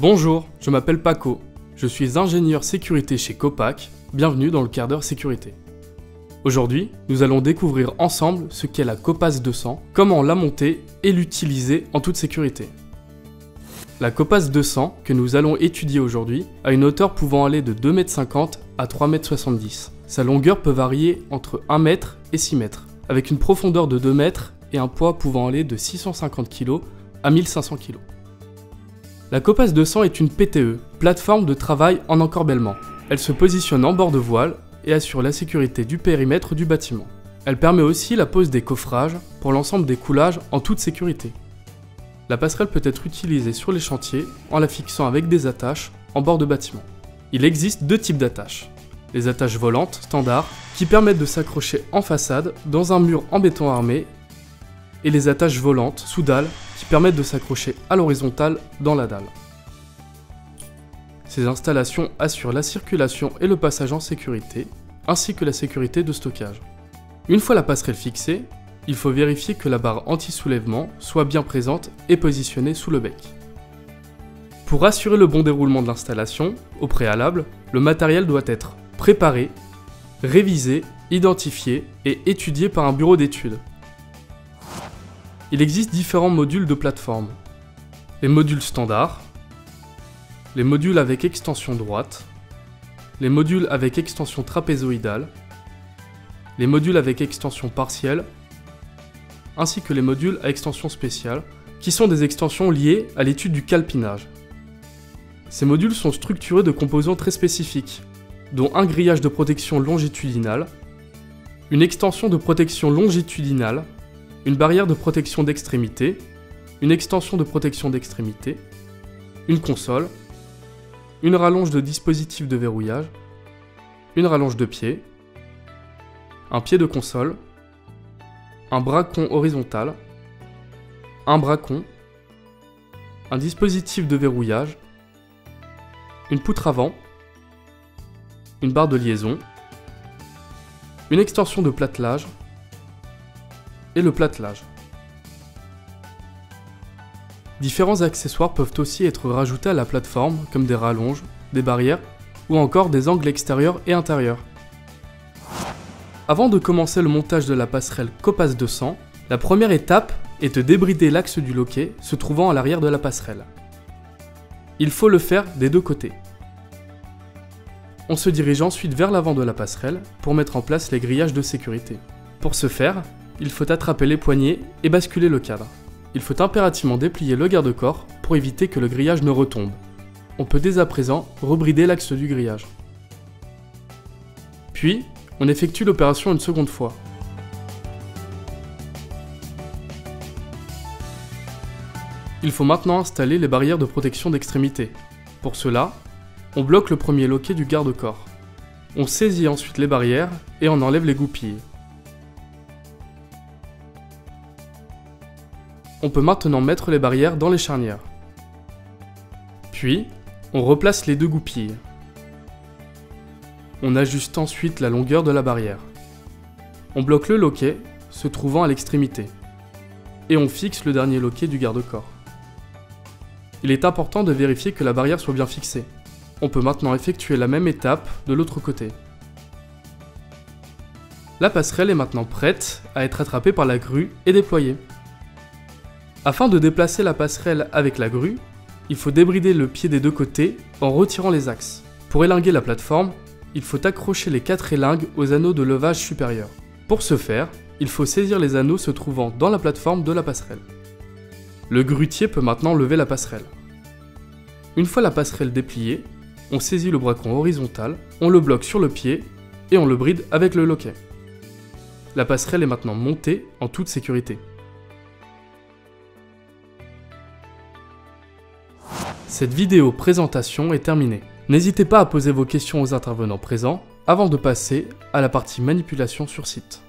Bonjour, je m'appelle Paco, je suis ingénieur sécurité chez Copac, bienvenue dans le quart d'heure sécurité. Aujourd'hui, nous allons découvrir ensemble ce qu'est la Copas 200, comment la monter et l'utiliser en toute sécurité. La Copas 200, que nous allons étudier aujourd'hui, a une hauteur pouvant aller de 2,50 m à 3,70 m. Sa longueur peut varier entre 1 m et 6 m, avec une profondeur de 2 m et un poids pouvant aller de 650 kg à 1500 kg. La Copas 200 est une PTE, plateforme de travail en encorbellement. Elle se positionne en bord de voile et assure la sécurité du périmètre du bâtiment. Elle permet aussi la pose des coffrages pour l'ensemble des coulages en toute sécurité. La passerelle peut être utilisée sur les chantiers en la fixant avec des attaches en bord de bâtiment. Il existe deux types d'attaches. Les attaches volantes standard qui permettent de s'accrocher en façade dans un mur en béton armé et les attaches volantes sous dalle qui permettent de s'accrocher à l'horizontale dans la dalle. Ces installations assurent la circulation et le passage en sécurité, ainsi que la sécurité de stockage. Une fois la passerelle fixée, il faut vérifier que la barre anti-soulèvement soit bien présente et positionnée sous le bec. Pour assurer le bon déroulement de l'installation, au préalable, le matériel doit être préparé, révisé, identifié et étudié par un bureau d'études. Il existe différents modules de plateforme. Les modules standards, les modules avec extension droite, les modules avec extension trapézoïdale, les modules avec extension partielle, ainsi que les modules à extension spéciale, qui sont des extensions liées à l'étude du calpinage. Ces modules sont structurés de composants très spécifiques, dont un grillage de protection longitudinale, une extension de protection longitudinale, une barrière de protection d'extrémité, une extension de protection d'extrémité, une console, une rallonge de dispositif de verrouillage, une rallonge de pied, un pied de console, un bracon horizontal, un bracon, un dispositif de verrouillage, une poutre avant, une barre de liaison, une extension de platelage et le platelage. Différents accessoires peuvent aussi être rajoutés à la plateforme comme des rallonges, des barrières ou encore des angles extérieurs et intérieurs. Avant de commencer le montage de la passerelle Copas 200, la première étape est de débrider l'axe du loquet se trouvant à l'arrière de la passerelle. Il faut le faire des deux côtés. On se dirige ensuite vers l'avant de la passerelle pour mettre en place les grillages de sécurité. Pour ce faire, il faut attraper les poignées et basculer le cadre. Il faut impérativement déplier le garde-corps pour éviter que le grillage ne retombe. On peut dès à présent rebrider l'axe du grillage. Puis, on effectue l'opération une seconde fois. Il faut maintenant installer les barrières de protection d'extrémité. Pour cela, on bloque le premier loquet du garde-corps. On saisit ensuite les barrières et on enlève les goupilles. On peut maintenant mettre les barrières dans les charnières. Puis, on replace les deux goupilles. On ajuste ensuite la longueur de la barrière. On bloque le loquet, se trouvant à l'extrémité. Et on fixe le dernier loquet du garde-corps. Il est important de vérifier que la barrière soit bien fixée. On peut maintenant effectuer la même étape de l'autre côté. La passerelle est maintenant prête à être attrapée par la grue et déployée. Afin de déplacer la passerelle avec la grue, il faut débrider le pied des deux côtés en retirant les axes. Pour élinguer la plateforme, il faut accrocher les 4 élingues aux anneaux de levage supérieurs. Pour ce faire, il faut saisir les anneaux se trouvant dans la plateforme de la passerelle. Le grutier peut maintenant lever la passerelle. Une fois la passerelle dépliée, on saisit le bracon horizontal, on le bloque sur le pied et on le bride avec le loquet. La passerelle est maintenant montée en toute sécurité. Cette vidéo présentation est terminée. N'hésitez pas à poser vos questions aux intervenants présents avant de passer à la partie manipulation sur site.